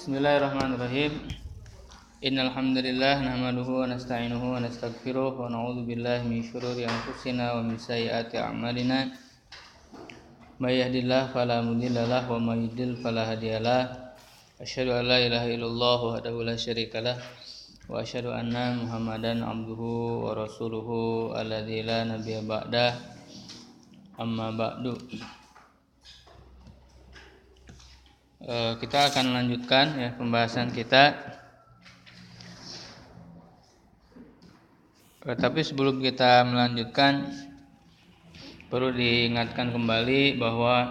Bismillahirrahmanirrahim. Innal hamdalillah nahmaduhu wa nasta'inuhu wa nastaghfiruh wa na'udzu billahi min shururi anfusina wa min sayyiati a'malina. May yahdihillahu fala mudilla lahu wa may yudlil fala hadiyalah. Asyhadu an la ilaha illallah wahdahu la syarikalah wa asyhadu anna Muhammadan abduhu wa rasuluhu alladzi la nabiyya ba'dah. Amma ba'du. Kita akan melanjutkan pembahasan kita. Tapi sebelum kita melanjutkan, perlu diingatkan kembali bahwa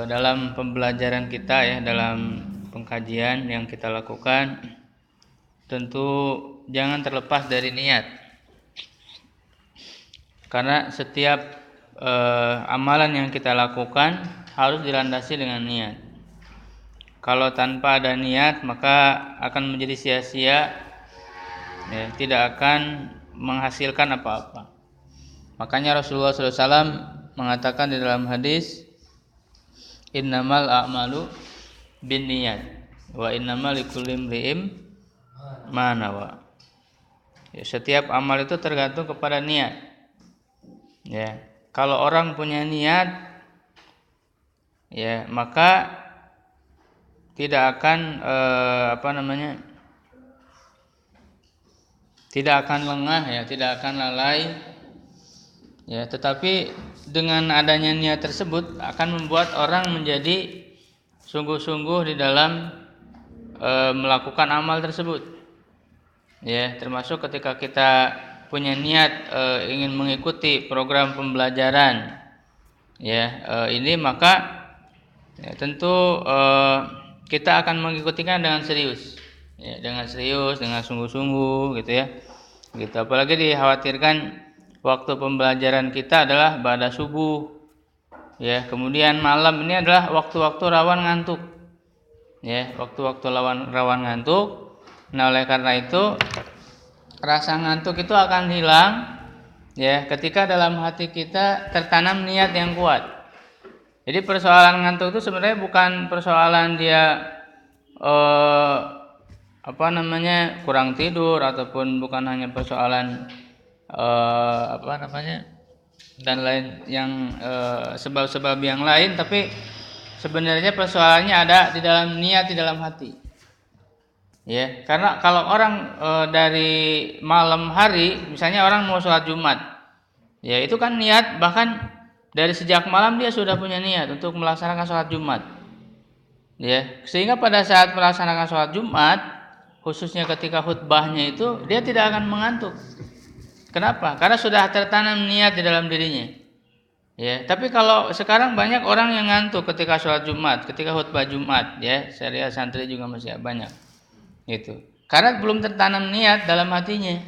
dalam pembelajaran kita dalam pengkajian yang kita lakukan, tentu jangan terlepas dari niat. Karena setiap amalan yang kita lakukan harus dilandasi dengan niat. Kalau tanpa ada niat, maka akan menjadi sia-sia, tidak akan menghasilkan apa-apa. Makanya Rasulullah SAW mengatakan di dalam hadis, innamal a'malu binniyat wa innamal likulli imri'in ma nawa. Setiap amal itu tergantung kepada niat. Kalau orang punya niat, maka tidak akan tidak akan lengah, tidak akan lalai, tetapi dengan adanya niat tersebut akan membuat orang menjadi sungguh-sungguh di dalam melakukan amal tersebut. Termasuk ketika kita punya niat ingin mengikuti program pembelajaran ini, maka tentu kita akan mengikutinya dengan serius, dengan sungguh-sungguh, gitu. Apalagi dikhawatirkan waktu pembelajaran kita adalah pada subuh, kemudian malam ini adalah waktu-waktu rawan ngantuk, waktu-waktu rawan ngantuk. Nah, oleh karena itu rasa ngantuk itu akan hilang, ketika dalam hati kita tertanam niat yang kuat. Jadi persoalan ngantuk itu sebenarnya bukan persoalan dia kurang tidur, ataupun bukan hanya persoalan dan lain yang sebab-sebab yang lain, tapi sebenarnya persoalannya ada di dalam niat, di dalam hati. Karena kalau orang dari malam hari, misalnya orang mau sholat Jumat, itu kan niat, bahkan dari sejak malam dia sudah punya niat untuk melaksanakan sholat Jumat, sehingga pada saat melaksanakan sholat Jumat, khususnya ketika khutbahnya itu, dia tidak akan mengantuk. Kenapa? Karena sudah tertanam niat di dalam dirinya. Tapi kalau sekarang banyak orang yang ngantuk ketika sholat Jumat, ketika khutbah Jumat, saya lihat santri juga masih banyak, karena belum tertanam niat dalam hatinya.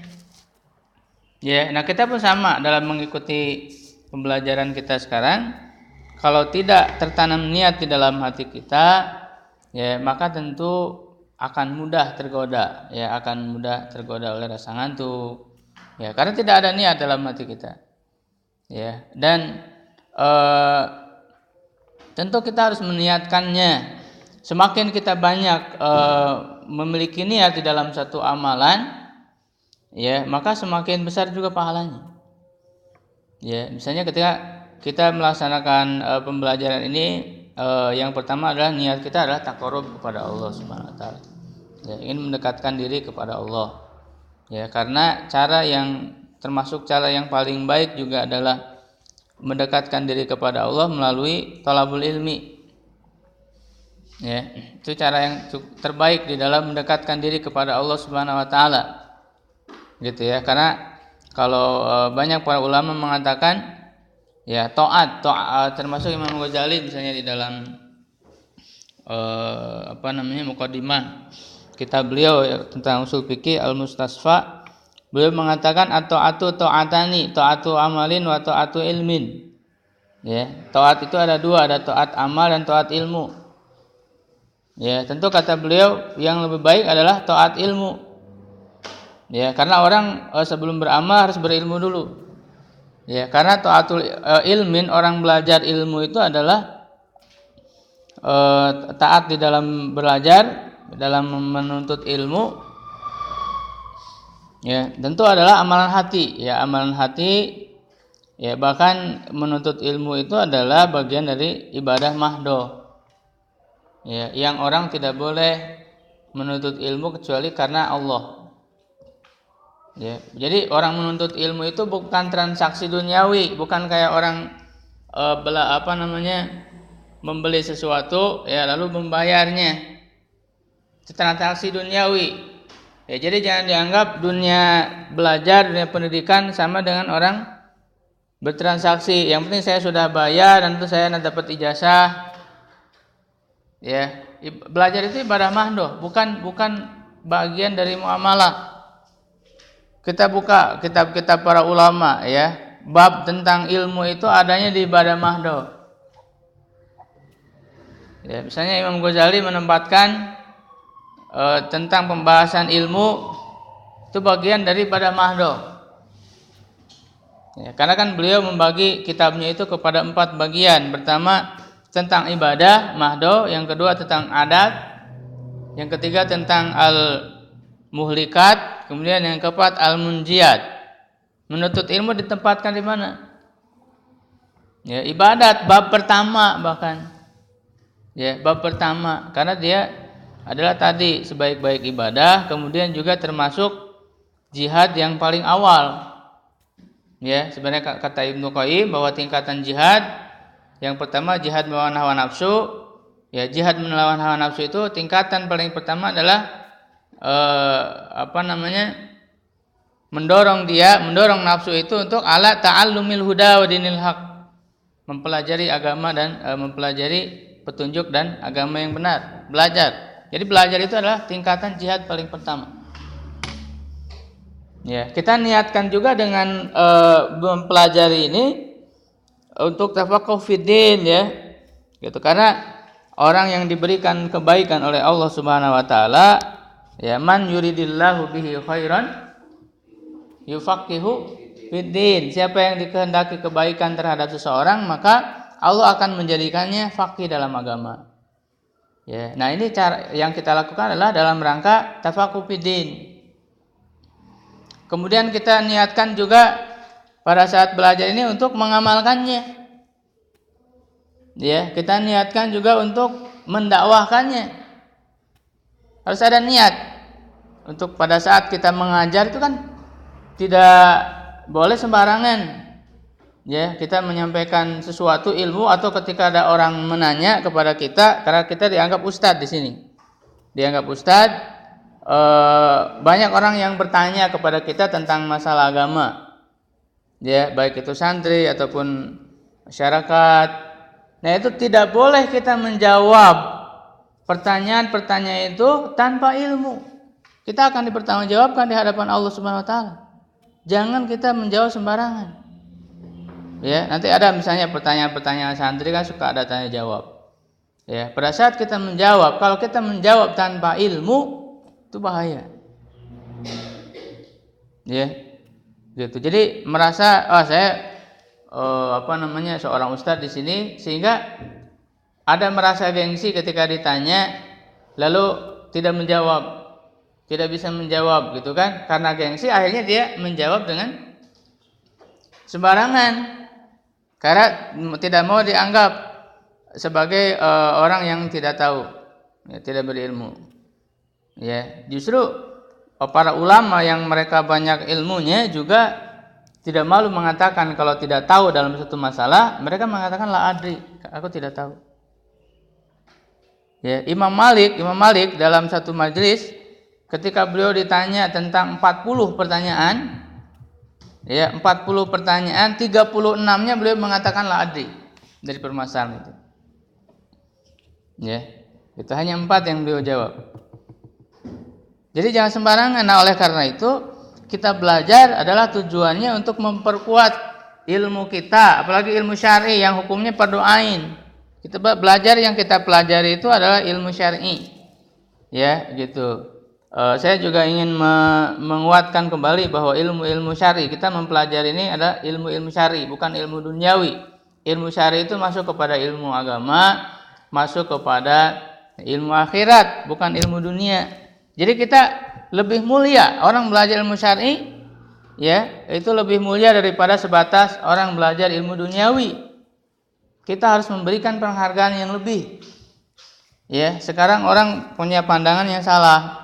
Nah, kita pun sama dalam mengikuti pembelajaran kita sekarang. Kalau tidak tertanam niat di dalam hati kita, maka tentu akan mudah tergoda, akan mudah tergoda oleh rasa ngantuk, karena tidak ada niat dalam hati kita, dan tentu kita harus meniatkannya. Semakin kita banyak memiliki niat di dalam satu amalan, maka semakin besar juga pahalanya. Misalnya ketika kita melaksanakan pembelajaran ini, yang pertama adalah niat kita adalah taqarrub kepada Allah Subhanahu wa taala. Ingin mendekatkan diri kepada Allah. Karena termasuk cara yang paling baik juga adalah mendekatkan diri kepada Allah melalui talabul ilmi. Itu cara yang terbaik di dalam mendekatkan diri kepada Allah Subhanahu wa taala. Karena kalau banyak para ulama mengatakan taat, termasuk Imam Ghazali misalnya di dalam muqaddimah kitab beliau tentang usul fikih Al-Mustasfa, beliau mengatakan at-ta'atu ta'atani, ta'atu amalin wa ta'atu ilmin. Taat itu ada dua, ada taat amal dan taat ilmu. Tentu kata beliau yang lebih baik adalah taat ilmu. Karena orang sebelum beramal harus berilmu dulu. Karena taatul ilmin, orang belajar ilmu itu adalah taat di dalam belajar, dalam menuntut ilmu, ya tentu adalah amalan hati. Ya amalan hati, ya bahkan menuntut ilmu itu adalah bagian dari ibadah mahdoh. Ya, yang orang tidak boleh menuntut ilmu kecuali karena Allah. Ya, jadi orang menuntut ilmu itu bukan transaksi duniawi, bukan kayak orang membeli sesuatu ya lalu membayarnya. Itu transaksi duniawi. Ya, jadi jangan dianggap dunia belajar, dunia pendidikan sama dengan orang bertransaksi. Yang penting saya sudah bayar dan itu saya dapat ijazah. Ya, belajar itu ibadah mahdoh, bukan bagian dari muamalah. Kita buka kitab-kitab para ulama ya, bab tentang ilmu itu adanya di ibadah mahdoh. Ya, misalnya Imam Ghazali menempatkan tentang pembahasan ilmu itu bagian dari ibadah mahdoh. Ya, karena kan beliau membagi kitabnya itu kepada 4 bagian. Pertama tentang ibadah mahdoh, yang kedua tentang adat, yang ketiga tentang al-muhlikat, kemudian yang keempat al-munjiat. Menuntut ilmu ditempatkan di mana? Ya, ibadat bab pertama bahkan. Ya, bab pertama karena dia adalah tadi sebaik-baik ibadah, kemudian juga termasuk jihad yang paling awal. Ya, sebenarnya kata Ibnu Qayyim bahwa tingkatan jihad yang pertama jihad melawan hawa nafsu. Ya, jihad melawan hawa nafsu itu tingkatan paling pertama adalah mendorong nafsu itu untuk ala ta'allumil huda wa dinil haq, mempelajari agama dan mempelajari petunjuk dan agama yang benar, belajar. Jadi belajar itu adalah tingkatan jihad paling pertama. Ya, kita niatkan juga dengan mempelajari ini untuk tafaqquh fiddin ya. Gitu, karena orang yang diberikan kebaikan oleh Allah Subhanahu wa taala, ya man yuridillahu bihi khairan yufaqihu fiddin. Siapa yang dikehendaki kebaikan terhadap seseorang, maka Allah akan menjadikannya faqih dalam agama. Ya, nah ini cara yang kita lakukan adalah dalam rangka tafaqquh fiddin. Kemudian kita niatkan juga pada saat belajar ini untuk mengamalkannya. Ya, kita niatkan juga untuk mendakwahkannya. Harus ada niat. Untuk pada saat kita mengajar itu kan tidak boleh sembarangan. Ya, kita menyampaikan sesuatu ilmu atau ketika ada orang menanya kepada kita, karena kita dianggap ustadz di sini. Dianggap ustadz, banyak orang yang bertanya kepada kita tentang masalah agama. Ya, baik itu santri ataupun masyarakat. Nah, itu tidak boleh kita menjawab pertanyaan-pertanyaan itu tanpa ilmu. Kita akan dipertanggungjawabkan di hadapan Allah Subhanahu wa taala. Jangan kita menjawab sembarangan. Ya, nanti ada misalnya pertanyaan-pertanyaan santri kan suka ada tanya jawab. Ya, pada saat kita menjawab, kalau kita menjawab tanpa ilmu itu bahaya. Ya. Gitu. Jadi merasa saya seorang ustadz di sini, sehingga ada merasa gengsi ketika ditanya lalu tidak bisa menjawab gitu kan, karena gengsi akhirnya dia menjawab dengan sembarangan karena tidak mau dianggap sebagai orang yang tidak tahu, ya, tidak berilmu. Ya, justru para ulama yang mereka banyak ilmunya juga tidak malu mengatakan kalau tidak tahu dalam satu masalah, mereka mengatakan la adri, aku tidak tahu. Ya, Imam Malik dalam satu majelis ketika beliau ditanya tentang 40 pertanyaan, ya 40 pertanyaan, 36-nya beliau mengatakan la adri dari permasalahan itu. Ya, itu hanya 4 yang beliau jawab. Jadi jangan sembarangan. Nah, oleh karena itu kita belajar adalah tujuannya untuk memperkuat ilmu kita, apalagi ilmu syar'i yang hukumnya fardu ain. Kita belajar, yang kita pelajari itu adalah ilmu syar'i. Ya, gitu. Saya juga ingin menguatkan kembali bahwa ilmu-ilmu syar'i kita mempelajari ini adalah ilmu-ilmu syar'i, bukan ilmu duniawi. Ilmu syar'i itu masuk kepada ilmu agama masuk kepada ilmu akhirat, bukan ilmu dunia. Jadi kita lebih mulia orang belajar ilmu syar'i, ya, itu lebih mulia daripada sebatas orang belajar ilmu duniawi. Kita harus memberikan penghargaan yang lebih. Ya, sekarang orang punya pandangan yang salah.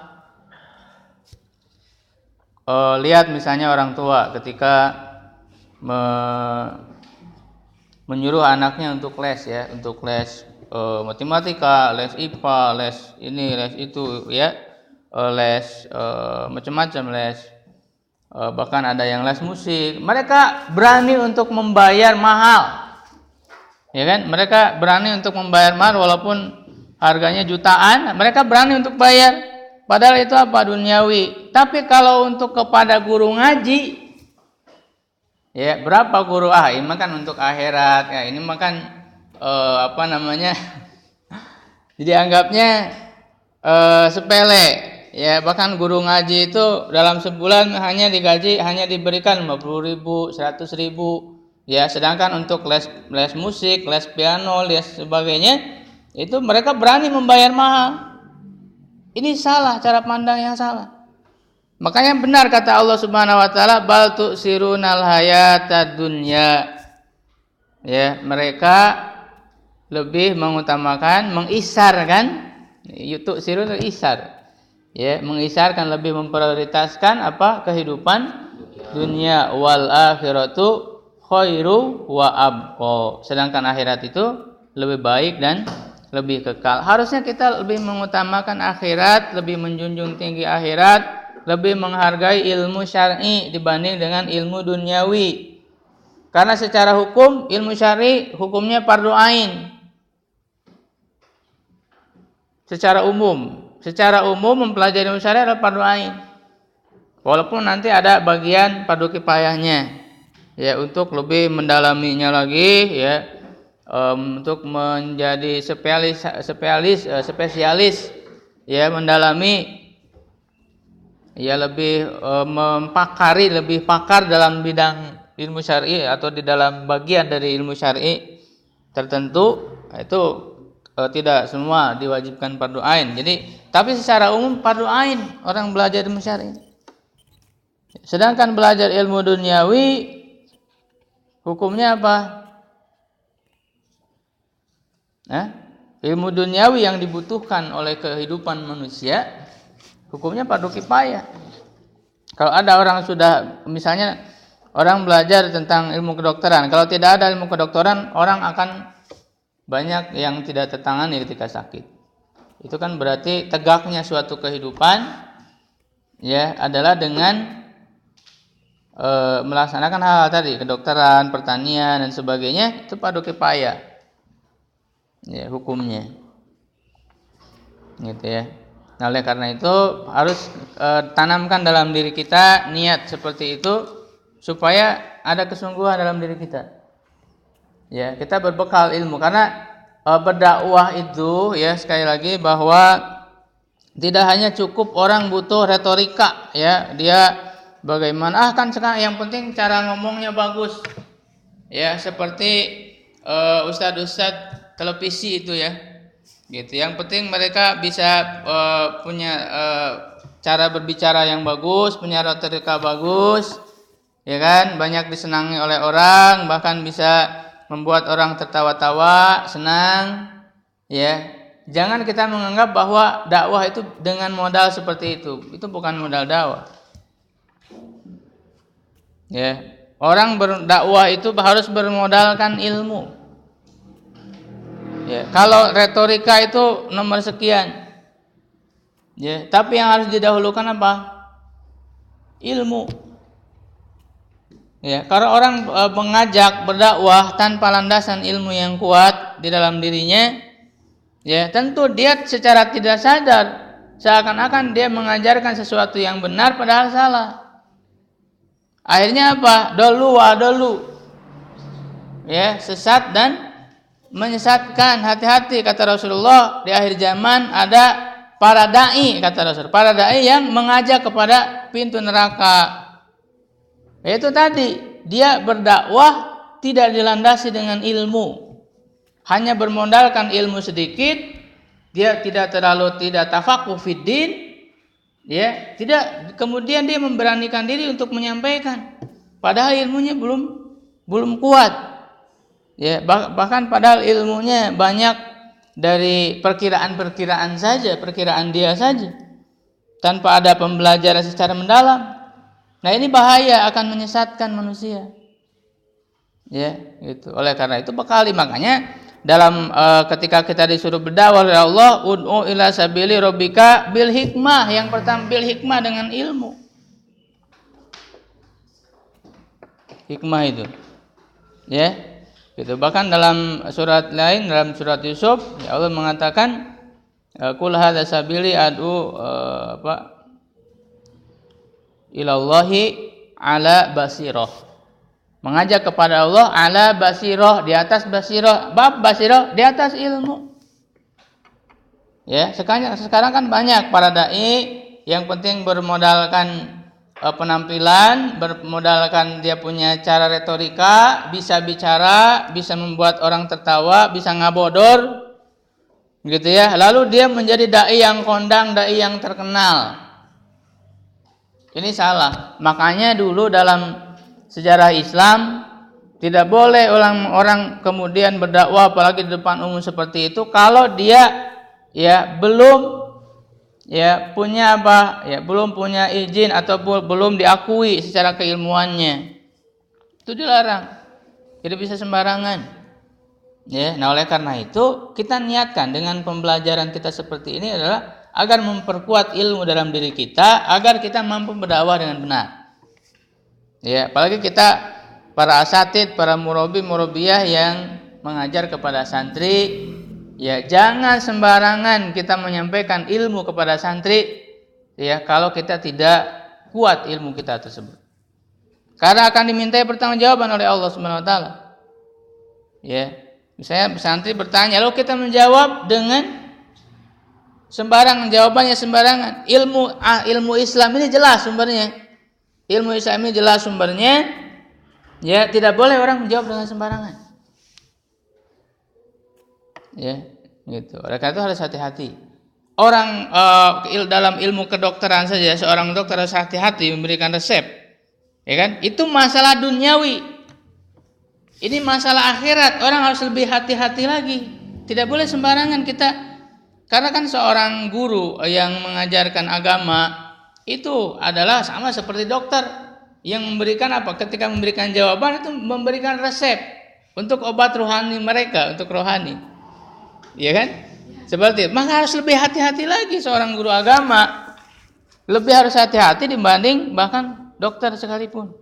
Lihat misalnya orang tua ketika menyuruh anaknya untuk les, ya, untuk les matematika, les IPA, les ini, les itu, ya, les macam-macam les, bahkan ada yang les musik. Mereka berani untuk membayar mahal, ya kan? Mereka berani untuk membayar mahal walaupun harganya jutaan, mereka berani untuk bayar. Padahal itu apa? Duniawi. Tapi kalau untuk kepada guru ngaji, ya, berapa guru? Ini kan untuk akhirat, ya, ini makan apa namanya? Jadi anggapnya sepele, ya. Bahkan guru ngaji itu dalam sebulan hanya diberikan 50.000, 100.000, ya. Sedangkan untuk les musik, les piano, les sebagainya, itu mereka berani membayar mahal. Ini salah, cara pandang yang salah. Makanya benar kata Allah Subhanahu wa taala, bal tu'sirunal hayatad dunya. Ya, mereka lebih mengutamakan, mengisarkan, tu'sirunal isar. Ya, mengisarkan, lebih memprioritaskan apa? Kehidupan dunia. Wal akhiratu khairu wa abqa. Sedangkan akhirat itu lebih baik dan lebih kekal. Harusnya kita lebih mengutamakan akhirat, lebih menjunjung tinggi akhirat, lebih menghargai ilmu syar'i dibanding dengan ilmu duniawi. Karena secara hukum ilmu syar'i hukumnya fardu ain. Secara umum mempelajari ilmu syar'i adalah fardu ain. Walaupun nanti ada bagian fardu kifayahnya, ya, untuk lebih mendalaminya lagi, ya, untuk menjadi spesialis, ya, mendalami, ya, lebih mempakari, lebih pakar dalam bidang ilmu syar'i atau di dalam bagian dari ilmu syar'i tertentu, itu tidak semua diwajibkan fardu ain. Jadi, tapi secara umum fardu ain orang belajar ilmu syar'i. Sedangkan belajar ilmu duniawi hukumnya apa? Ilmu duniawi yang dibutuhkan oleh kehidupan manusia hukumnya fardu kifayah. Kalau ada orang sudah, misalnya orang belajar tentang ilmu kedokteran, kalau tidak ada ilmu kedokteran, orang akan banyak yang tidak tertangani ketika sakit. Itu kan berarti tegaknya suatu kehidupan, ya, adalah dengan melaksanakan hal-hal tadi, kedokteran, pertanian dan sebagainya, itu fardu kifayah. Ya, hukumnya, gitu, ya. Nah, oleh karena itu harus tanamkan dalam diri kita niat seperti itu supaya ada kesungguhan dalam diri kita. Ya, kita berbekal ilmu, karena berdakwah itu, ya, sekali lagi bahwa tidak hanya cukup orang butuh retorika, ya, dia bagaimana kan sekarang yang penting cara ngomongnya bagus, ya, seperti ustadz televisi itu, ya, gitu. Yang penting mereka bisa punya cara berbicara yang bagus, punya retorika bagus, ya kan, banyak disenangi oleh orang, bahkan bisa membuat orang tertawa-tawa, senang, ya. Jangan kita menganggap bahwa dakwah itu dengan modal seperti itu bukan modal dakwah. Ya, orang berdakwah itu harus bermodalkan ilmu. Ya, kalau retorika itu nomor sekian, ya, tapi yang harus didahulukan apa? Ilmu. Ya, kalau orang mengajak berdakwah tanpa landasan ilmu yang kuat di dalam dirinya, ya, tentu dia secara tidak sadar seakan-akan dia mengajarkan sesuatu yang benar padahal salah. Akhirnya apa? Dolu, ya, sesat dan menyesatkan. Hati-hati kata Rasulullah, di akhir zaman ada para dai, kata Rasul, para dai yang mengajak kepada pintu neraka. Itu tadi, dia berdakwah tidak dilandasi dengan ilmu, hanya bermodalkan ilmu sedikit, dia tidak tafakuh fiddin, ya, tidak, kemudian dia memberanikan diri untuk menyampaikan padahal ilmunya belum kuat. Ya, bahkan padahal ilmunya banyak dari perkiraan saja, perkiraan dia saja, tanpa ada pembelajaran secara mendalam. Nah, ini bahaya, akan menyesatkan manusia. Ya, gitu. Oleh karena itu bekali, makanya dalam ketika kita disuruh berdakwah oleh Allah, ud'u ila sabili rabbika bil hikmah. Yang pertama bil hikmah, dengan ilmu. Hikmah itu. Ya. Gitu. Bahkan dalam surat lain, dalam surat Yusuf, ya Allah mengatakan qul hadza sabili ad'u ilallahi ala basirah. Mengajak kepada Allah ala basirah, di atas basirah. Bab basirah, di atas ilmu. Ya, sekarang kan banyak para dai yang penting bermodalkan penampilan, bermodalkan dia punya cara retorika, bisa bicara, bisa membuat orang tertawa, bisa ngabodor, gitu ya. Lalu dia menjadi dai yang kondang, dai yang terkenal. Ini salah. Makanya dulu dalam sejarah Islam tidak boleh orang kemudian berdakwah apalagi di depan umum seperti itu kalau dia ya belum belum punya izin atau belum diakui secara keilmuannya. Itu dilarang. Tidak bisa sembarangan. Ya, nah oleh karena itu kita niatkan dengan pembelajaran kita seperti ini adalah agar memperkuat ilmu dalam diri kita, agar kita mampu berdakwah dengan benar. Ya, apalagi kita para asatid, para murabbi-murabbiyah yang mengajar kepada santri. Ya, jangan sembarangan kita menyampaikan ilmu kepada santri, ya, kalau kita tidak kuat ilmu kita tersebut. Karena akan dimintai pertanggungjawaban oleh Allah Subhanahu wa taala. Ya, misalnya santri bertanya, lalu kita menjawab dengan sembarangan, jawabannya sembarangan. Ilmu Islam ini jelas sumbernya. Ilmu Islam ini jelas sumbernya. Ya, tidak boleh orang menjawab dengan sembarangan. Ya, gitu. Oleh karena itu harus hati-hati. Orang dalam ilmu kedokteran saja, seorang dokter harus hati-hati memberikan resep, ya kan? Itu masalah duniawi. Ini masalah akhirat. Orang harus lebih hati-hati lagi. Tidak boleh sembarangan kita. Karena kan seorang guru yang mengajarkan agama itu adalah sama seperti dokter yang memberikan apa? Ketika memberikan jawaban itu memberikan resep untuk obat rohani mereka, untuk rohani. Ya kan? Seperti itu. Maka harus lebih hati-hati lagi seorang guru agama. Lebih harus hati-hati dibanding bahkan dokter sekalipun.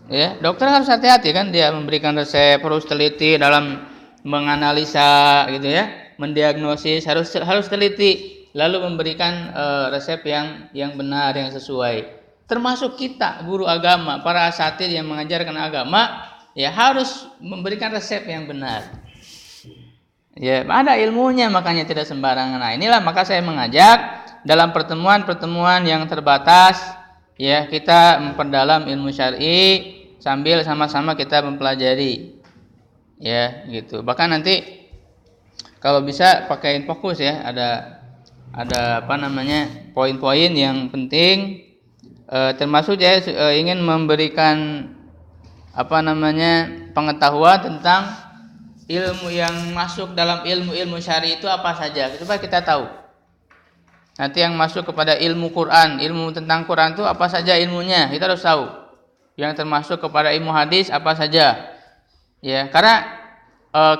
Ya, dokter harus hati-hati kan, dia memberikan resep, harus teliti dalam menganalisa gitu ya, mendiagnosis, harus teliti, lalu memberikan resep yang benar, yang sesuai. Termasuk kita guru agama, para asatid yang mengajarkan agama, ya harus memberikan resep yang benar. Ya, ada ilmunya, makanya tidak sembarangan. Nah, inilah maka saya mengajak dalam pertemuan-pertemuan yang terbatas, ya, kita memperdalam ilmu syar'i sambil sama-sama kita mempelajari. Ya, gitu. Bahkan nanti kalau bisa pakaiin fokus ya, ada poin-poin yang penting, termasuk saya ingin memberikan pengetahuan tentang ilmu yang masuk dalam ilmu-ilmu syar'i itu apa saja, supaya kita tahu. Nanti yang masuk kepada ilmu Quran, ilmu tentang Quran itu apa saja ilmunya, kita harus tahu. Yang termasuk kepada ilmu hadis apa saja. Ya, karena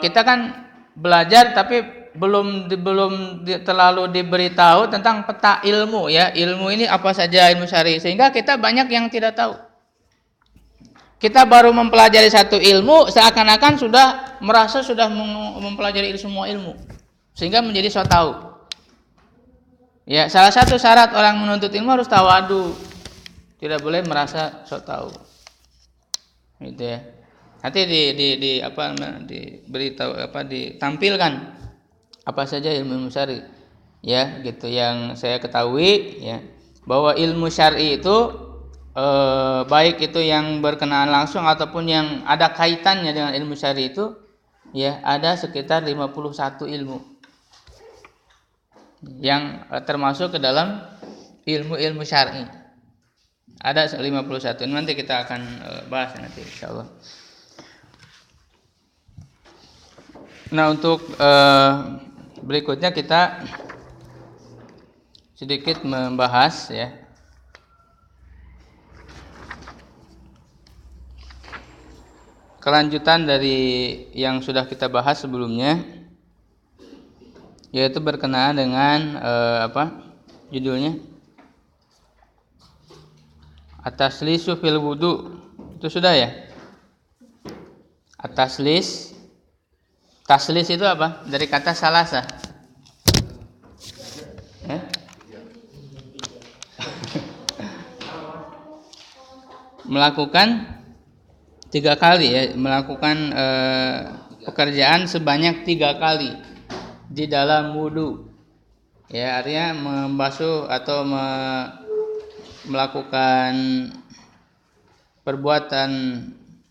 kita kan belajar tapi belum terlalu diberitahu tentang peta ilmu ya. Ilmu ini apa saja ilmu syar'i, sehingga kita banyak yang tidak tahu. Kita baru mempelajari satu ilmu seakan-akan sudah merasa sudah mempelajari semua ilmu, sehingga menjadi so tahu. Ya, salah satu syarat orang menuntut ilmu harus tawadu, tidak boleh merasa so tahu. Gitu ya. Nanti ditampilkan apa saja ilmu syar'i, ya, gitu yang saya ketahui ya, bahwa ilmu syar'i itu baik itu yang berkenaan langsung ataupun yang ada kaitannya dengan ilmu syar'i itu ya ada sekitar 51 ilmu yang termasuk ke dalam ilmu-ilmu syar'i. Ada 51. Nanti kita akan bahas nanti insyaallah. Nah, untuk berikutnya kita sedikit membahas ya kelanjutan dari yang sudah kita bahas sebelumnya, yaitu berkenaan dengan judulnya at-taslisu fil wudu. Itu sudah ya? At-taslis. Taslis itu apa? Dari kata salasa. Melakukan 3 kali ya, melakukan pekerjaan sebanyak 3 kali di dalam wudu. Ya, artinya membasuh atau melakukan perbuatan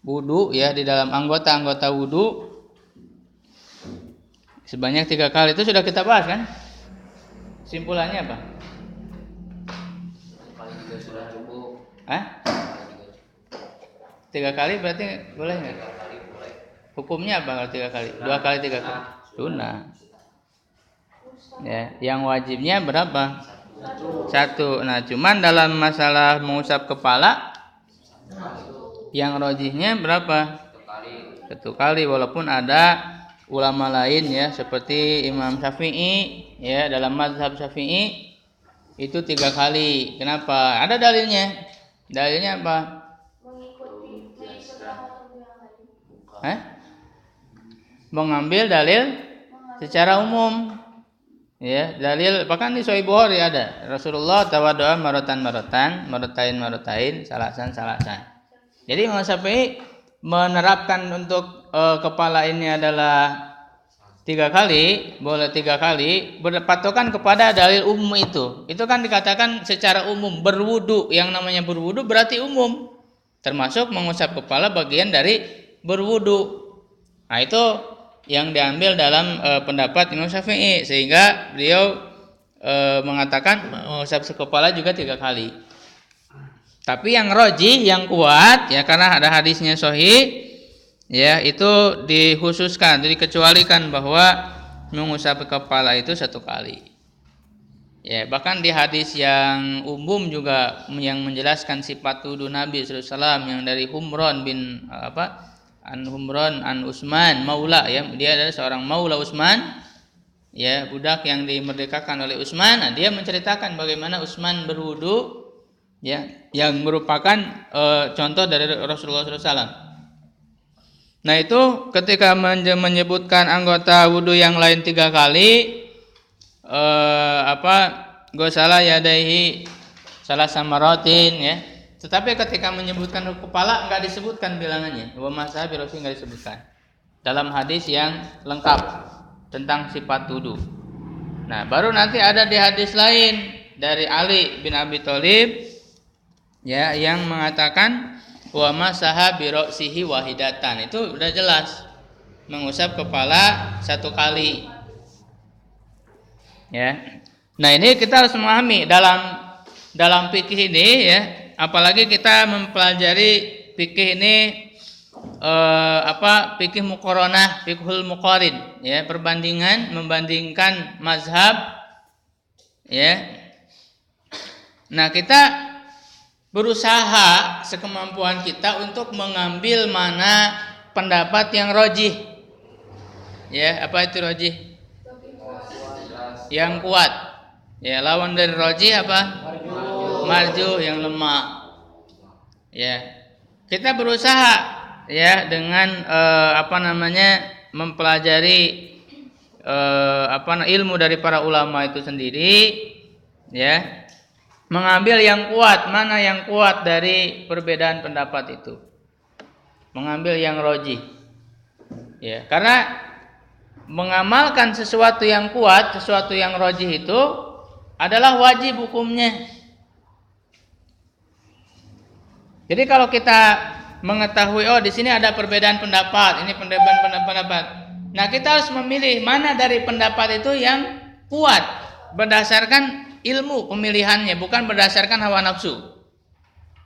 wudu ya di dalam anggota-anggota wudu sebanyak 3 kali. Itu sudah kita bahas kan? Simpulannya apa? Paling juga sudah cukup. 3 kali berarti boleh nggak? 3 kali boleh. Hukumnya apa kalau 3 kali? 2 kali 3 kali? Sunnah. Ya, yang wajibnya berapa? 1. Nah, cuman dalam masalah mengusap kepala yang rojihnya berapa? 1 kali, walaupun ada ulama lain ya seperti Imam Syafi'i ya, dalam mazhab Syafi'i itu 3 kali. Kenapa? Ada dalilnya. Dalilnya apa? Mengambil dalil secara umum. Ya, dalil bahkan di Sahih Bukhari ada Rasulullah tawaddo'a maratan, salasan. Jadi Imam Syafi'i menerapkan untuk kepala ini adalah 3 kali, boleh 3 kali, berpatokan kepada dalil umum itu. Itu kan dikatakan secara umum, berwudu. Yang namanya berwudu berarti umum. Termasuk mengusap kepala bagian dari berwudu. Nah, itu yang diambil dalam pendapat Imam Syafi'i, sehingga beliau mengatakan mengusap kepala juga 3 kali. Tapi yang rajih, yang kuat ya, karena ada hadisnya sahih ya, itu dikhususkan, dikecualikan bahwa mengusap kepala itu 1 kali. Ya, bahkan di hadis yang umum juga yang menjelaskan sifat wudu Nabi sallallahu alaihi wasallam yang dari Humran bin Humran an Utsman maula ya, dia adalah seorang maula Utsman ya, budak yang dimerdekakan oleh Utsman. Nah, dia menceritakan bagaimana Utsman berwudu ya, yang merupakan contoh dari Rasulullah SAW. Nah, itu ketika menyebutkan anggota wudu yang lain 3 kali gosala yadaihi salah samaratin ya. Tetapi ketika menyebutkan kepala enggak disebutkan bilangannya. Wa masaha birosi enggak disebutkan. Dalam hadis yang lengkap tentang sifat wudu. Nah, baru nanti ada di hadis lain dari Ali bin Abi Thalib ya, yang mengatakan wa masaha birosihi wahidatan. Itu udah jelas, mengusap kepala 1 kali ya. Nah, ini kita harus memahami dalam fikih ini ya, apalagi kita mempelajari fikih ini fikih muqaranah, fiqhul muqarin ya, membandingkan mazhab ya. Nah, kita berusaha sekemampuan kita untuk mengambil mana pendapat yang rajih. Ya, apa itu rajih? Yang kuat. Ya, lawan dari rajih apa? Marjuh, yang lemah. Ya. Kita berusaha ya dengan mempelajari ilmu dari para ulama itu sendiri ya. Mengambil yang kuat, mana yang kuat dari perbedaan pendapat itu. Mengambil yang rajih. Ya, karena mengamalkan sesuatu yang kuat, sesuatu yang rajih itu adalah wajib hukumnya. Jadi kalau kita mengetahui di sini ada perbedaan pendapat, ini perbedaan pendapat, Nah, kita harus memilih mana dari pendapat itu yang kuat berdasarkan ilmu pemilihannya, bukan berdasarkan hawa nafsu.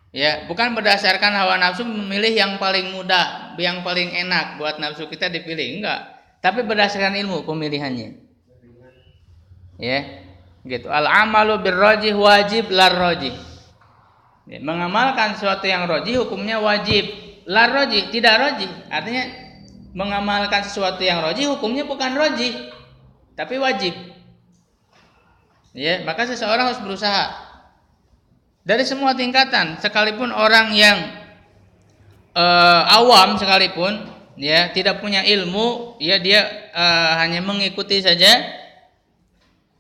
Ya, bukan berdasarkan hawa nafsu memilih yang paling mudah, yang paling enak buat nafsu kita dipilih, enggak. Tapi berdasarkan ilmu pemilihannya. Ya, gitu. Al-amalu birrajih wajib larrajih. Ya, mengamalkan sesuatu yang rajih hukumnya wajib, larrajih tidak rajih. Artinya mengamalkan sesuatu yang rajih hukumnya bukan rajih, tapi wajib. Ya, maka seseorang harus berusaha dari semua tingkatan, sekalipun orang yang awam sekalipun, ya, tidak punya ilmu, ya dia hanya mengikuti saja.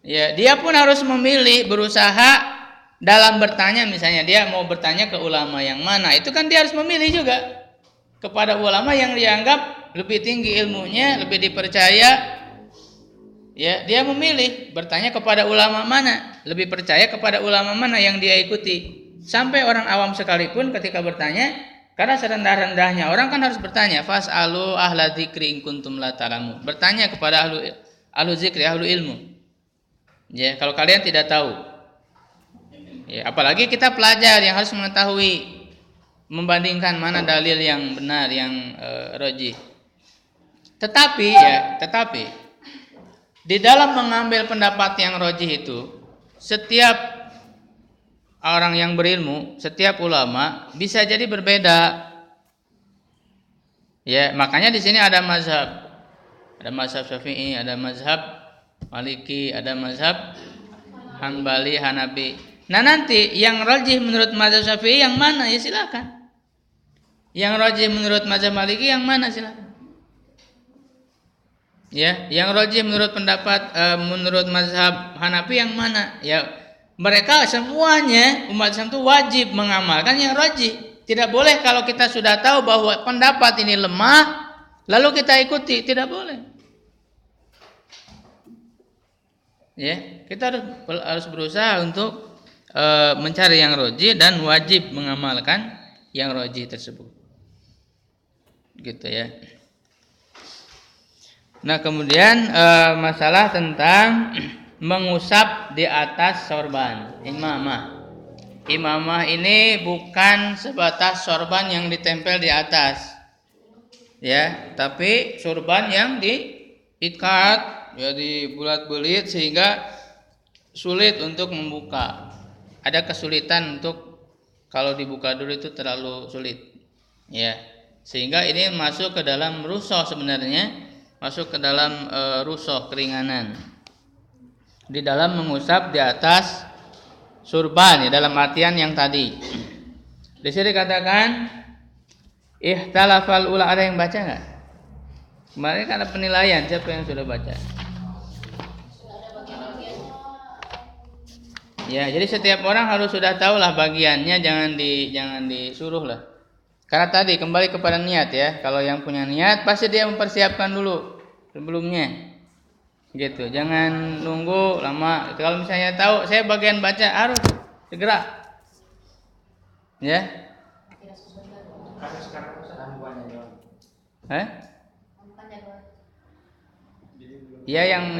Ya, dia pun harus memilih, berusaha dalam bertanya, misalnya dia mau bertanya ke ulama yang mana, itu kan dia harus memilih juga kepada ulama yang dianggap lebih tinggi ilmunya, lebih dipercaya. Ya, dia memilih bertanya kepada ulama mana, lebih percaya kepada ulama mana yang dia ikuti. Sampai orang awam sekalipun ketika bertanya, karena serendah-rendahnya orang kan harus bertanya, fas'alu ahla dzikri in kuntum la ta'lamun. Bertanya kepada ahlu zikri, ahlu ilmu. Ya, kalau kalian tidak tahu. Ya, apalagi kita pelajar yang harus mengetahui, membandingkan mana dalil yang benar, yang rajih. Tetapi di dalam mengambil pendapat yang rajih itu, setiap orang yang berilmu, setiap ulama bisa jadi berbeda. Ya, makanya di sini ada mazhab. Ada mazhab Syafi'i, ada mazhab Maliki, ada mazhab Hanbali, Hanafi. Nah, nanti yang rajih menurut mazhab Syafi'i yang mana? Ya silakan. Yang rajih menurut mazhab Maliki yang mana? Silakan. Ya, yang rajih menurut pendapat menurut mazhab Hanafi yang mana? Ya, mereka semuanya umat Islam itu wajib mengamalkan yang rajih. Tidak boleh kalau kita sudah tahu bahwa pendapat ini lemah lalu kita ikuti, tidak boleh. Ya, kita harus berusaha untuk mencari yang rajih dan wajib mengamalkan yang rajih tersebut. Gitu ya. Nah, kemudian masalah tentang mengusap di atas sorban, imamah. Imamah ini bukan sebatas sorban yang ditempel di atas. Ya, tapi sorban yang diikat, ya, dibulat-bulit sehingga sulit untuk membuka. Ada kesulitan untuk kalau dibuka dulu itu terlalu sulit. Ya, sehingga ini masuk ke dalam rukhsah sebenarnya, masuk ke dalam rukhsah keringanan. Di dalam mengusap di atas surban, ya, dalam artian yang tadi. Di sini katakan ihtalafal ula, ada yang baca enggak? Kemarin kan ada penilaian, siapa yang sudah baca? Ya, jadi setiap orang harus sudah tahu lah bagiannya, jangan disuruh lah. Karena tadi kembali kepada niat ya. Kalau yang punya niat pasti dia mempersiapkan dulu sebelumnya. Gitu. Jangan nunggu lama. Kalau misalnya tahu saya bagian baca harus segera. Ya. Ya, yang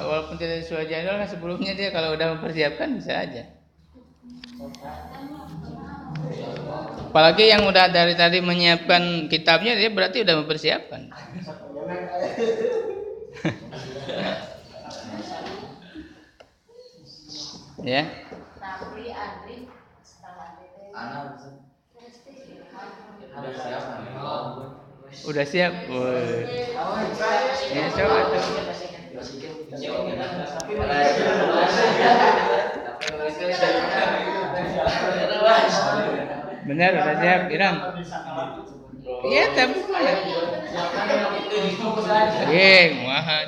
walaupun tidak sesuai jadwal kan sebelumnya dia kalau udah mempersiapkan bisa aja. Apalagi yang udah dari tadi menyiapkan kitabnya, dia berarti udah mempersiapkan. Ya. Udah siap. Ya, coba tuh. Benar, udah siap, Iram. Iya, tapi muahan.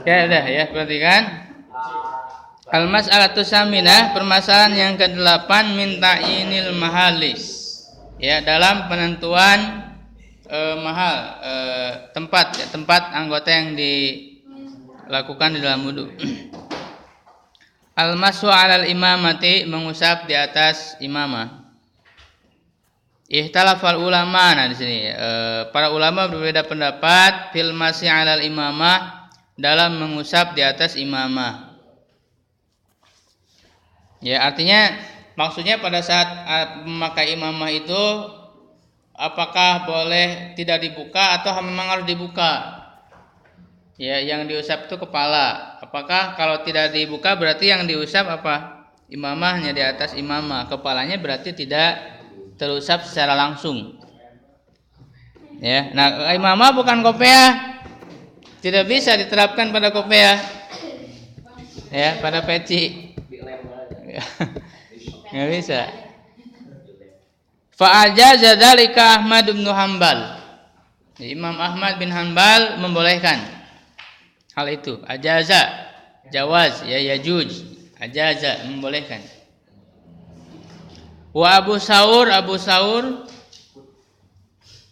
Ya udah ya, perhatikan. Al-mas'alatu saminah, permasalahan yang ke-8 min ta'yinil mahali. Ya, dalam penentuan mahal, tempat anggota yang dilakukan di dalam wudu. Al-mashu 'alal imamati, mengusap di atas imamah. Ihtalafal ulama. Nah di sini para ulama berbeda pendapat fil masih 'alal imamah, dalam mengusap di atas imamah. Ya, artinya maksudnya pada saat memakai imamah itu apakah boleh tidak dibuka atau memang harus dibuka? Ya, yang diusap itu kepala. Apakah kalau tidak dibuka berarti yang diusap apa? Imamahnya di atas imamah. Kepalanya berarti tidak terusap secara langsung. Ya, nah imamah bukan kopiah, tidak bisa diterapkan pada kopiah. Ya, pada peci. Nggak bisa. Fa'ajaza dzalika Ahmad bin Hanbal. Imam Ahmad bin Hanbal membolehkan hal itu. Ajaza, jawaz, ya yajuj. Ajaza membolehkan. Wa Abu Saur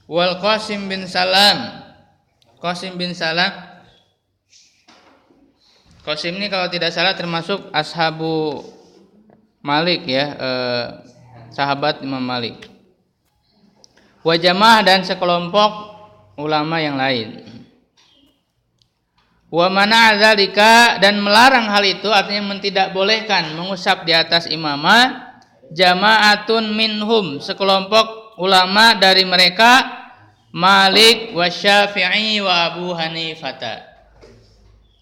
wal Qasim bin Salam. Qasim ini kalau tidak salah termasuk ashabu Malik ya, sahabat Imam Malik. Wa jamaah dan sekelompok ulama yang lain. Wa mana dzalika, dan melarang hal itu, artinya tidak bolehkan mengusap di atas imamah, jama'atun minhum, sekelompok ulama dari mereka, Malik wa Syafi'i wa Abu Hanifah.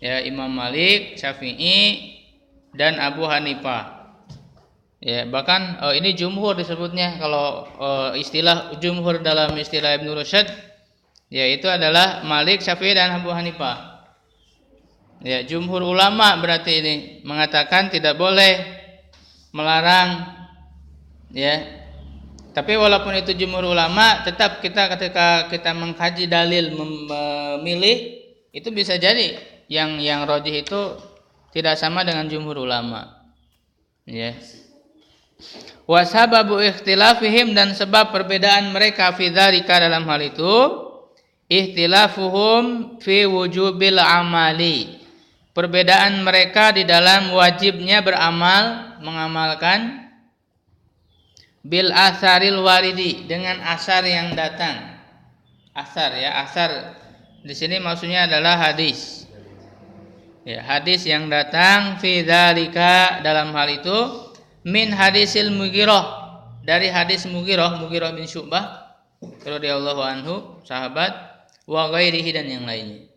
Ya, Imam Malik, Syafi'i dan Abu Hanifah. Ya, bahkan ini jumhur disebutnya. Kalau istilah jumhur dalam istilah Ibnu Rusyad, yaitu adalah Malik, Syafi'i dan Abu Hanifah. Ya, jumhur ulama berarti ini mengatakan tidak boleh, melarang. Ya, tapi walaupun itu jumhur ulama, tetap kita ketika kita mengkaji dalil memilih itu bisa jadi yang rajih itu tidak sama dengan jumhur ulama. Ya. Wa sababu ikhtilafihim, dan sebab perbedaan mereka fi dzalika, dalam hal itu, ikhtilafuhum fi wujubil amali, perbedaan mereka di dalam wajibnya beramal, mengamalkan, bil asaril waridi, dengan asar yang datang. Asar ya, asar di sini maksudnya adalah hadis. Ya, hadis yang datang fi dzalika, dalam hal itu, min hadisil Mughirah, dari hadis Mughirah bin Syu'bah radhiyallahu anhu, sahabat, wa ghairihi, dan yang lainnya.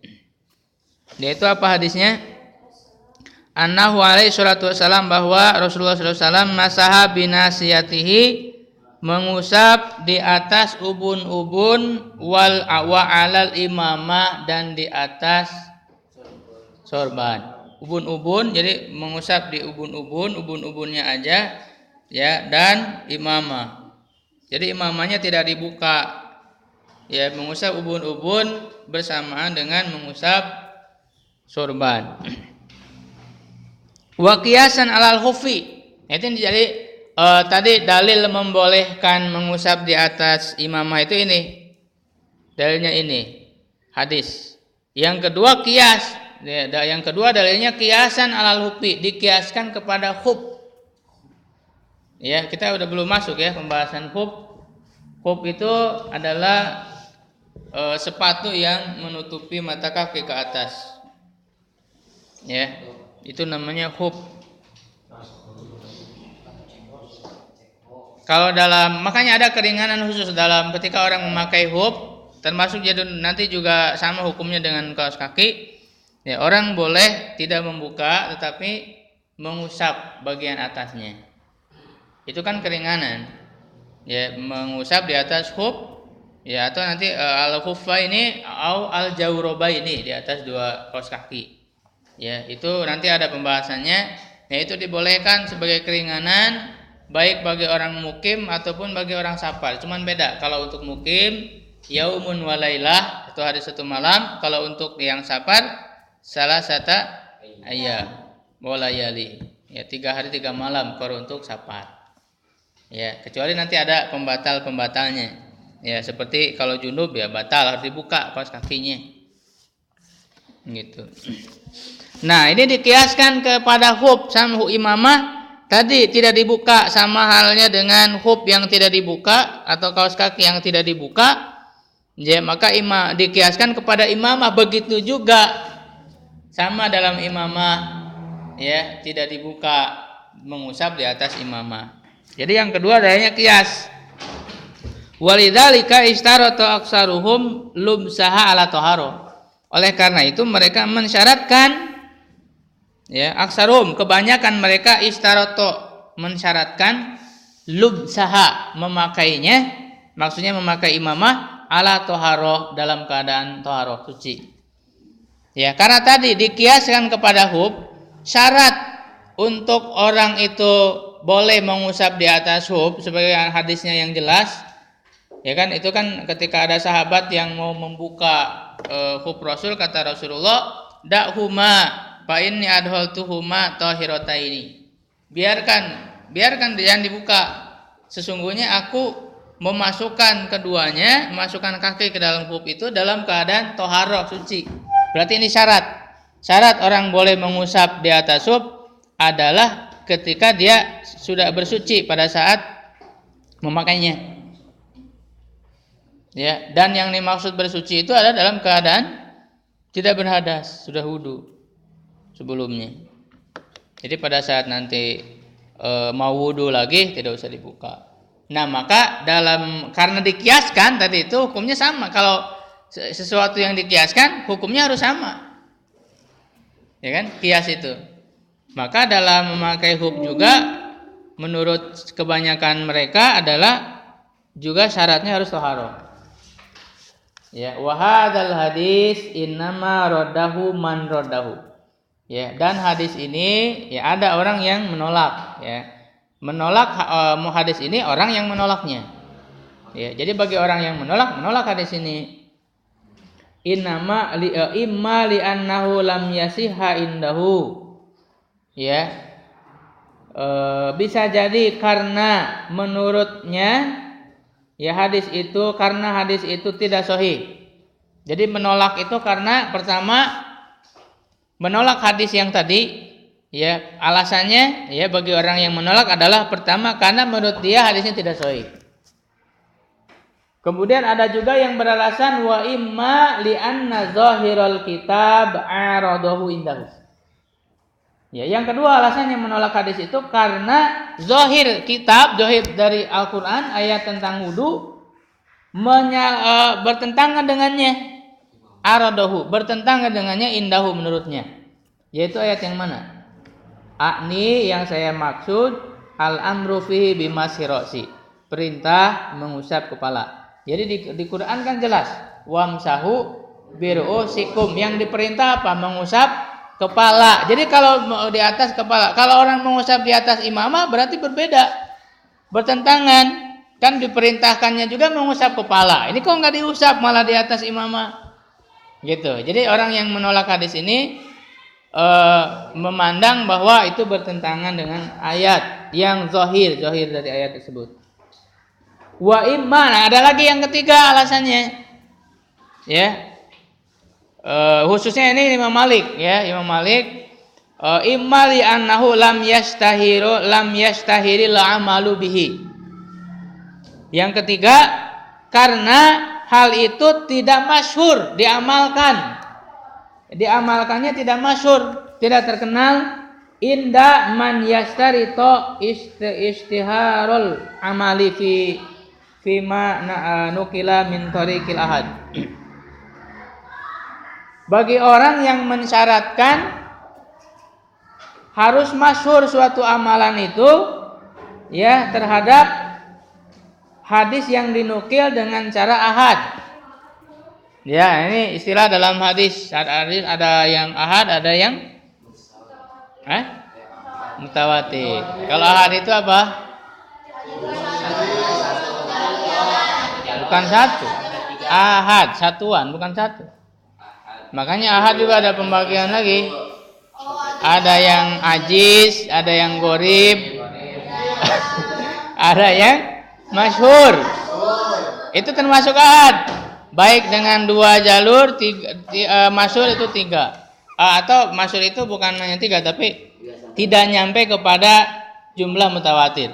Yaitu apa hadisnya? Annahu alaihi salatu wassalam, bahwa Rasulullah sallallahu alaihi wasallam masaha binasiyatihi, mengusap di atas ubun-ubun, wal alal imamah, dan di atas sorban. Ubun-ubun, jadi mengusap di ubun-ubunnya aja ya, dan imamah. Jadi imamahnya tidak dibuka. Ya, mengusap ubun-ubun bersamaan dengan mengusap sorban. Wa qiyasan alal khufi. Itu jadi tadi dalil membolehkan mengusap di atas imamah itu ini. Dalilnya ini hadis. Yang kedua qiyas. Yang kedua dalilnya qiyasan alal khufi, dikiaskan kepada khuf. Ya, kita udah belum masuk ya pembahasan khuf. Khuf itu adalah sepatu yang menutupi mata kaki ke atas. Ya, itu namanya khuf. Kalau makanya ada keringanan khusus dalam ketika orang memakai khuf, termasuk jadi nanti juga sama hukumnya dengan kaos kaki. Ya, orang boleh tidak membuka tetapi mengusap bagian atasnya. Itu kan keringanan. Ya, mengusap di atas khuf, ya, atau nanti al-khuffa ini au al-jawroba ini, di atas dua kaos kaki. Ya, itu nanti ada pembahasannya. Ya, itu dibolehkan sebagai keringanan baik bagi orang mukim ataupun bagi orang safar. Cuman beda. Kalau untuk mukim yaumun walailah, itu hari satu malam. Kalau untuk yang safar salah satu ayam walayali, ya 3 hari 3 malam kalau untuk safar. Ya, kecuali nanti ada pembatalnya. Ya, seperti kalau junub ya batal, harus dibuka kaos kakinya. Gitu. Nah, ini dikiaskan kepada khuf sama imamah, tadi tidak dibuka sama halnya dengan khuf yang tidak dibuka atau kaos kaki yang tidak dibuka, ya maka dikiaskan kepada imamah. Begitu juga sama dalam imamah, ya tidak dibuka, mengusap di atas imamah. Jadi yang kedua adanya kias. Walidzalika istarata aksaruhum lumsaha ala taharo. Oleh karena itu mereka mensyaratkan, ya aksarum kebanyakan mereka istaroto mensyaratkan lumsaha memakainya, maksudnya memakai imamah ala toharo dalam keadaan toharo suci. Ya karena tadi dikiaskan kepada hub, syarat untuk orang itu boleh mengusap di atas hub sebagai hadisnya yang jelas, ya kan, itu kan ketika ada sahabat yang mau membuka hub Rasul, kata Rasulullah, da'huma fa inni adhaltuhuma tahirataini. Biarkan jangan dibuka. Sesungguhnya aku memasukkan keduanya, memasukkan kaki ke dalam hub itu dalam keadaan toharo suci. Berarti ini syarat. Syarat orang boleh mengusap di atas hub adalah ketika dia sudah bersuci pada saat memakainya. Ya, dan yang dimaksud bersuci itu adalah dalam keadaan tidak berhadas, sudah wudu sebelumnya. Jadi pada saat nanti mau wudu lagi tidak usah dibuka. Nah, maka karena dikiaskan tadi itu hukumnya sama. Kalau sesuatu yang dikiaskan hukumnya harus sama. Ya kan? Kias itu. Maka dalam memakai hub juga menurut kebanyakan mereka adalah juga syaratnya harus toharo. Ya, wa hadzal hadis innama raddahu man raddahu. Ya, dan hadis ini ya ada orang yang menolak, ya. Menolak hadis ini orang yang menolaknya. Ya, jadi bagi orang yang menolak hadis ini, innama imma li annahu lam yasihha indahu. Ya. Bisa jadi karena menurutnya ya karena hadis itu tidak sahih. Jadi menolak itu karena pertama menolak hadis yang tadi, ya alasannya ya bagi orang yang menolak adalah pertama karena menurut dia hadisnya tidak sahih. Kemudian ada juga yang beralasan wa imma li anna zahiral kitab aradahu indahu. Ya, yang kedua alasannya menolak hadis itu karena zahir dari Al-Qur'an ayat tentang wudu bertentangan dengannya. Aradahu bertentangan dengannya indahu menurutnya. Yaitu ayat yang mana? Akni yang saya maksud al-amru fihi bimasirasi. Perintah mengusap kepala. Jadi di Quran kan jelas wamsahu biru'usikum, yang diperintah apa? Mengusap kepala. Jadi kalau di atas kepala, kalau orang mengusap di atas imamah berarti berbeda, bertentangan. Kan diperintahkannya juga mengusap kepala. Ini kok nggak diusap malah di atas imamah, gitu. Jadi orang yang menolak hadis ini memandang bahwa itu bertentangan dengan ayat yang zahir dari ayat tersebut. Wa imma, ada lagi yang ketiga alasannya, ya. Khususnya ini Imam Malik, ya, Imam Malik imma li annahu lam yastahiril amalu bihi. Yang ketiga karena hal itu tidak masyhur diamalkannya tidak masyhur, tidak terkenal inda man yastarito istiharul amali fi ma nukila min tariqil ahad. Bagi orang yang mensyaratkan harus masyhur suatu amalan itu, ya, terhadap hadis yang dinukil dengan cara ahad. Ya, ini istilah dalam hadis ada yang ahad, ada yang mutawatir. Kalau ahad itu apa? Bukan satu. Ahad, satuan, bukan satu. Makanya ahad juga ada pembagian lagi. Ada yang ajiz, ada yang gorib, ada yang masyhur. Itu termasuk ahad. Baik dengan 2 jalur, masyhur itu 3. Atau masyhur itu bukan hanya 3 tapi tidak nyampe kepada jumlah mutawatir.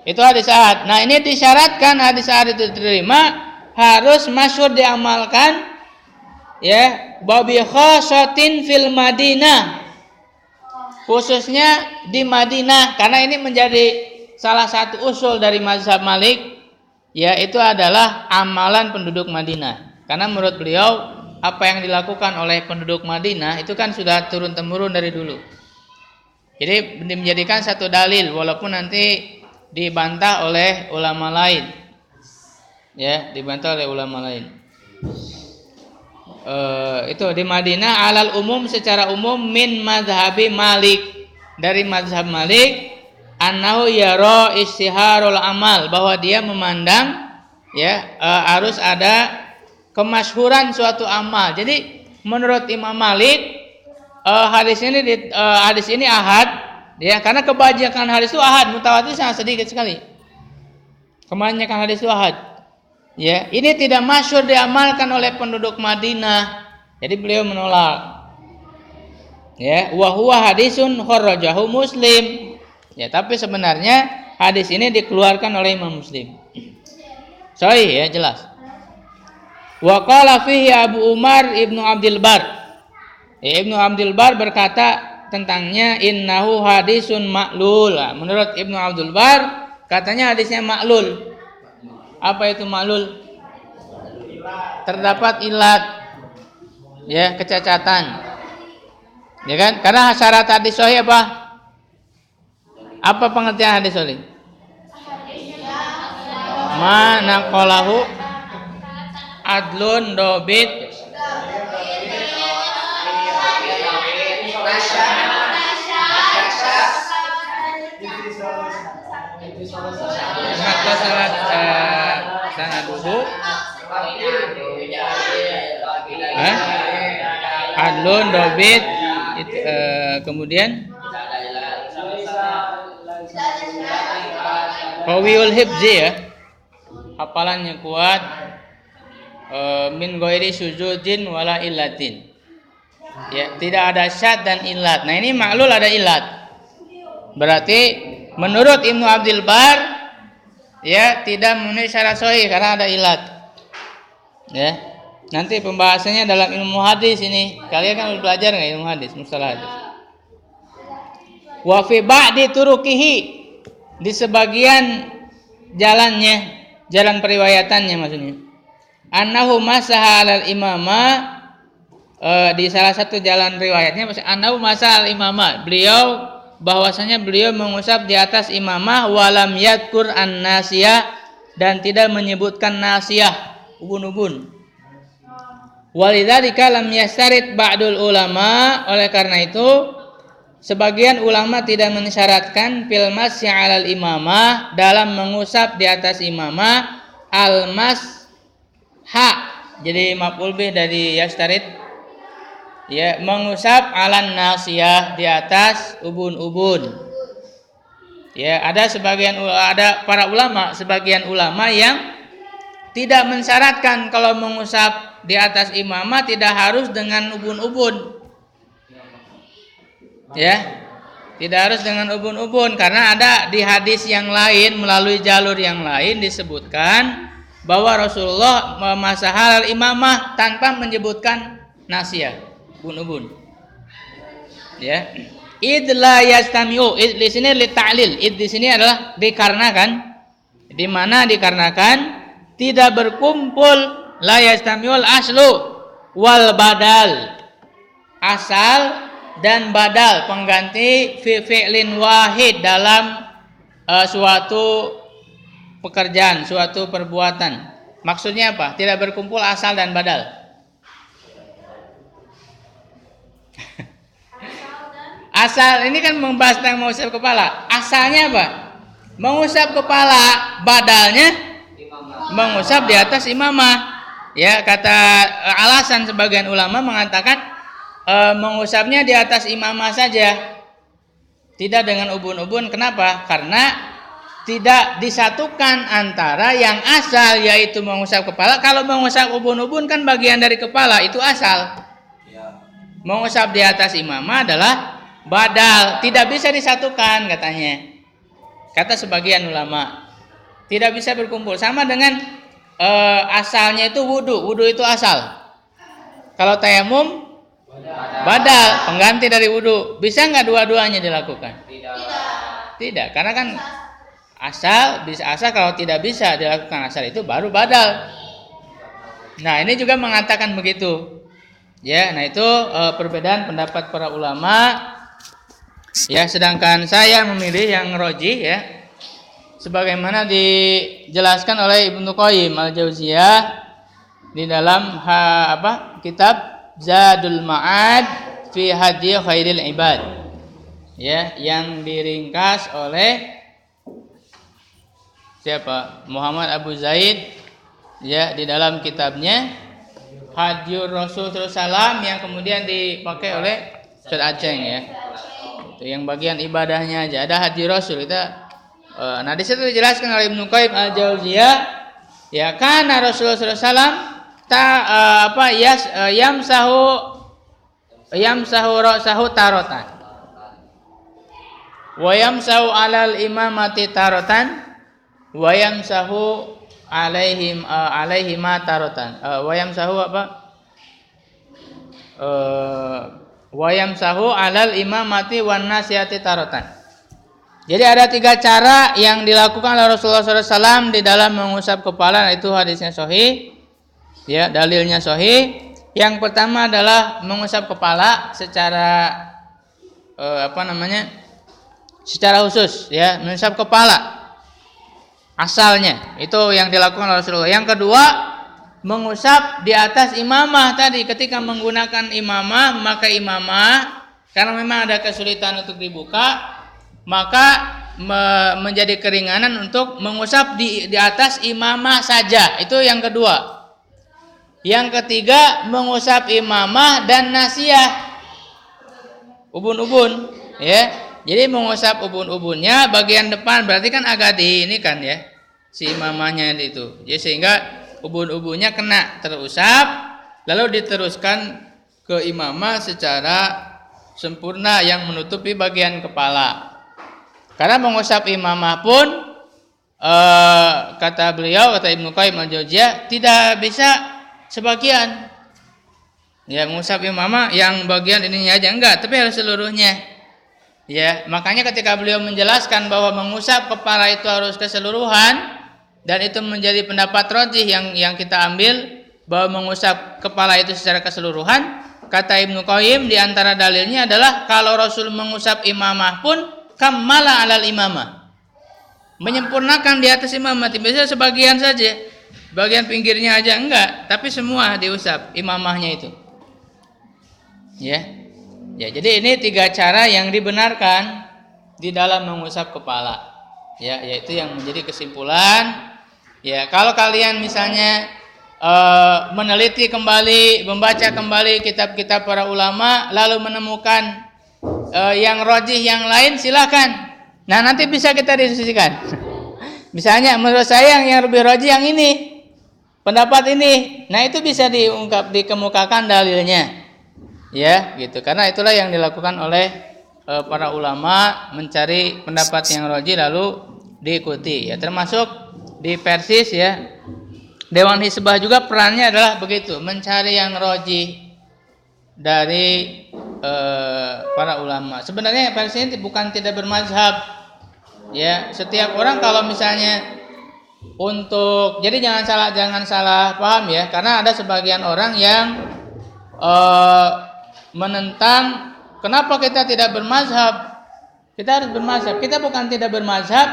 Itu hadis ahad. Nah, ini disyaratkan hadis ahad itu diterima harus masyhur diamalkan, ya, babi khassatin fil Madinah. Khususnya di Madinah, karena ini menjadi salah satu usul dari mazhab Malik, yaitu adalah amalan penduduk Madinah. Karena menurut beliau apa yang dilakukan oleh penduduk Madinah itu kan sudah turun-temurun dari dulu. Jadi menjadikan satu dalil walaupun nanti dibantah oleh ulama lain. Ya, dibantah oleh ulama lain. Itu di Madinah alal umum, secara umum, min mazhabi Malik, dari mazhab Malik, annahu yara istiharul amal, bahwa dia memandang, ya, harus ada kemasyhuran suatu amal. Jadi menurut Imam Malik, hadis ini ahad, ya, karena kebanyakan hadis itu ahad, mutawatir sangat sedikit sekali. Kebanyakan hadis itu ahad. Ya, ini tidak masyhur diamalkan oleh penduduk Madinah. Jadi beliau menolak. Ya, wa huwa hadisun kharrajahu Muslim. Ya, tapi sebenarnya hadis ini dikeluarkan oleh Imam Muslim. Sahih, ya, jelas. Wa qala fihi Abu Umar Ibnu Abdul Bar. Ya, Ibnu Abdul Bar berkata tentangnya innahu hadisun ma'lul. Menurut Ibnu Abdul Bar katanya hadisnya ma'lul. Apa itu ma'lul? Terdapat ilat, ya, kecacatan. Ya kan? Karena syarat hadis sahih apa? Apa pengertian hadis sahih? Ma naqalahu adlun dobit salat sanaduhu adlun dobit, kemudian qawiul hibzi, ya, hafalannya kuat, min ghairi syuzuzin wala illatin, ya, tidak ada syad dan illat. Nah, ini ma'lul ada illat. Berarti menurut Ibnu Abdul Bar, ya, tidak memenuhi syarat sahih karena ada illat. Ya, nanti pembahasannya dalam ilmu hadis ini. Kalian kan udah belajar nggak ilmu hadis, mustalah hadis. Wa fi ba'di turuqihi, di sebagian jalannya, jalan periwayatannya maksudnya. Annahu masaha alal imama, di salah satu jalan riwayatnya annahu masaha al imama, beliau bahwasanya beliau mengusap di atas imamah, walam yadkur an-nasiyah, dan tidak menyebutkan nasiyah, ubun-ubun. Walidzalika lam yastarid ba'dul ulama, oleh karena itu sebagian ulama tidak mensyaratkan fil masyi 'alal imamah, dalam mengusap di atas imamah, al-mas ha, jadi maf'ul bih dari yastarid, ya, mengusap alan nasiyah, di atas ubun-ubun. Ya, ada para ulama, sebagian ulama yang tidak mensyaratkan kalau mengusap di atas imamah tidak harus dengan ubun-ubun. Ya, tidak harus dengan ubun-ubun, karena ada di hadis yang lain melalui jalur yang lain disebutkan bahwa Rasulullah memasahal imamah tanpa menyebutkan nasiyah, ubun-ubun. Ya, id la yastami'u, id di sini li ta'lil, id di sini adalah dikarenakan, di mana dikarenakan tidak berkumpul, la yastami'ul aslu wal badal, asal dan badal, pengganti fi fi'lin wahid, dalam suatu pekerjaan, suatu perbuatan. Maksudnya apa? Tidak berkumpul asal dan badal. Asal ini kan membahas tentang mengusap kepala. Asalnya apa? Mengusap kepala, badalnya mengusap di atas imamah. Ya, kata alasan sebagian ulama mengatakan mengusapnya di atas imamah saja, tidak dengan ubun-ubun. Kenapa? Karena tidak disatukan antara yang asal, yaitu mengusap kepala. Kalau mengusap ubun-ubun kan bagian dari kepala, itu asal. Mengusap di atas imamah adalah badal, tidak bisa disatukan katanya. Kata sebagian ulama, tidak bisa berkumpul. Sama dengan asalnya itu wudu. Wudu itu asal. Kalau tayamum badal, pengganti dari wudu. Bisa nggak dua-duanya dilakukan? Tidak, karena kan asal bisa asal, kalau tidak bisa dilakukan asal itu baru badal. Nah, ini juga mengatakan begitu. Ya, nah itu perbedaan pendapat para ulama. Ya, sedangkan saya memilih yang rajih ya. Sebagaimana dijelaskan oleh Ibnu Qayyim Al-Jauziyah di dalam kitab Zadul Ma'ad fi Hadi Khairil Ibad. Ya, yang diringkas oleh siapa? Muhammad Abu Zaid ya, di dalam kitabnya Hadiur Rasul SAW yang kemudian dipakai oleh Ustaz Aceng ya. Itu yang bagian ibadahnya aja ada Hadiur Rasul kita. Nah, di situ dijelaskan oleh Ibnu Qayyim Al-Jauziyah ya, karena Rasulullah SAW yamsahu ra'sahu taratan wa yamsahu 'alal imamati taratan wa yamsahu alaihima taratan wa yamsahu wa yamsahu 'alal imamati wan nasiyati taratan. Jadi ada 3 cara yang dilakukan oleh Rasulullah SAW di dalam mengusap kepala. Nah, itu hadisnya sahih ya, dalilnya sahih. Yang pertama adalah mengusap kepala secara secara khusus ya, mengusap kepala asalnya itu yang dilakukan oleh Rasulullah. Yang kedua, mengusap di atas imamah tadi. Ketika menggunakan imamah, maka imamah karena memang ada kesulitan untuk dibuka, maka menjadi keringanan untuk mengusap di atas imamah saja. Itu yang kedua. Yang ketiga, mengusap imamah dan nasiyah, ubun-ubun ya. Jadi mengusap ubun-ubunnya bagian depan, berarti kan agak di ini kan ya, si imamahnya itu. Jadi sehingga ubun-ubunnya kena terusap, lalu diteruskan ke imamah secara sempurna yang menutupi bagian kepala. Karena mengusap imamah pun kata Ibnu Qayyim Al-Jauziyah tidak bisa sebagian. Ya, mengusap imamah yang bagian ininya aja enggak, tapi harus seluruhnya. Ya, makanya ketika beliau menjelaskan bahwa mengusap kepala itu harus keseluruhan, dan itu menjadi pendapat rajih yang kita ambil, bahwa mengusap kepala itu secara keseluruhan, kata Ibnu Qayyim di antara dalilnya adalah kalau Rasul mengusap imamah pun kammala alal imamah, menyempurnakan di atas imamah. Tidak bisa sebagian saja, bagian pinggirnya aja enggak, tapi semua diusap imamahnya itu. Ya, jadi ini 3 cara yang dibenarkan di dalam mengusap kepala. Ya, yaitu yang menjadi kesimpulan. Ya, kalau kalian misalnya meneliti kembali, membaca kembali kitab-kitab para ulama, lalu menemukan yang rajih yang lain, silakan. Nah, nanti bisa kita diskusikan. Misalnya menurut saya yang lebih rajih yang ini, pendapat ini. Nah, itu bisa dikemukakan dalilnya. Ya, gitu. Karena itulah yang dilakukan oleh para ulama, mencari pendapat yang rajih lalu diikuti. Ya, termasuk di Persis ya. Dewan Hizbah juga perannya adalah begitu, mencari yang rajih dari para ulama. Sebenarnya Persis ini bukan tidak bermazhab. Ya, setiap orang kalau misalnya jadi jangan salah paham ya, karena ada sebagian orang yang menentang kenapa kita tidak bermazhab. Kita harus bermazhab. Kita bukan tidak bermazhab,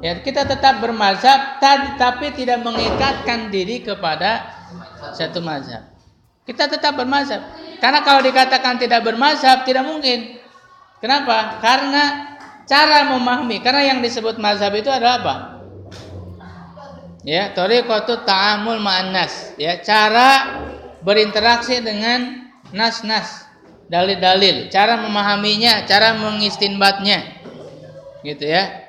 ya, kita tetap bermazhab, tapi tidak mengikatkan diri kepada satu mazhab. Kita tetap bermazhab. Karena kalau dikatakan tidak bermazhab, tidak mungkin. Kenapa? Karena cara memahami. Karena yang disebut mazhab itu adalah apa? Ya, thariqatut ta'amul ma'an nas. Ya, cara berinteraksi dengan nas-nas, dalil-dalil, cara memahaminya, cara mengistinbatnya. Gitu ya.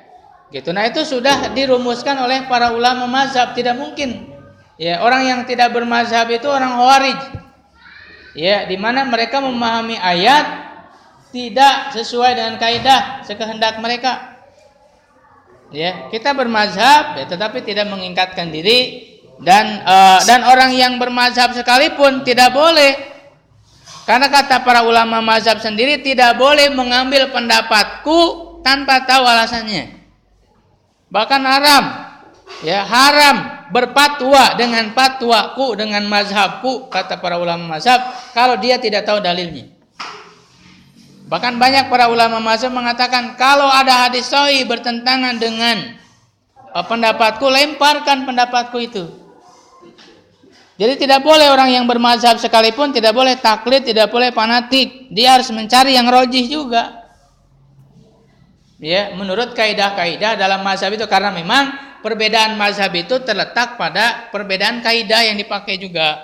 Gitu. Nah, itu sudah dirumuskan oleh para ulama mazhab, tidak mungkin. Ya, orang yang tidak bermazhab itu orang Khawarij. Ya, di mana mereka memahami ayat tidak sesuai dengan kaidah sekehendak mereka. Ya, kita bermazhab ya, tetapi tidak mengingkatkan diri, dan orang yang bermazhab sekalipun tidak boleh, karena kata para ulama mazhab sendiri, tidak boleh mengambil pendapatku tanpa tahu alasannya. Bahkan haram, ya haram berfatwa dengan fatwaku, dengan mazhabku, kata para ulama mazhab, kalau dia tidak tahu dalilnya. Bahkan banyak para ulama mazhab mengatakan kalau ada hadis sahih bertentangan dengan pendapatku, lemparkan pendapatku itu. Jadi tidak boleh orang yang bermazhab sekalipun tidak boleh taklid, tidak boleh fanatik. Dia harus mencari yang rojih juga. Ya, menurut kaidah-kaidah dalam mazhab itu, karena memang perbedaan mazhab itu terletak pada perbedaan kaidah yang dipakai juga.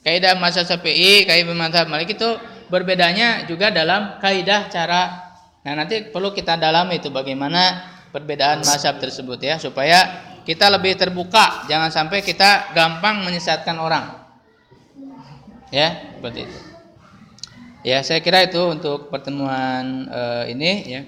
Kaidah mazhab Syafi'i, kaidah mazhab Malik itu berbedanya juga dalam kaidah cara. Nah, nanti perlu kita dalami itu bagaimana perbedaan mazhab tersebut ya, supaya kita lebih terbuka, jangan sampai kita gampang menyesatkan orang. Ya, seperti itu. Ya, saya kira itu untuk pertemuan ini ya.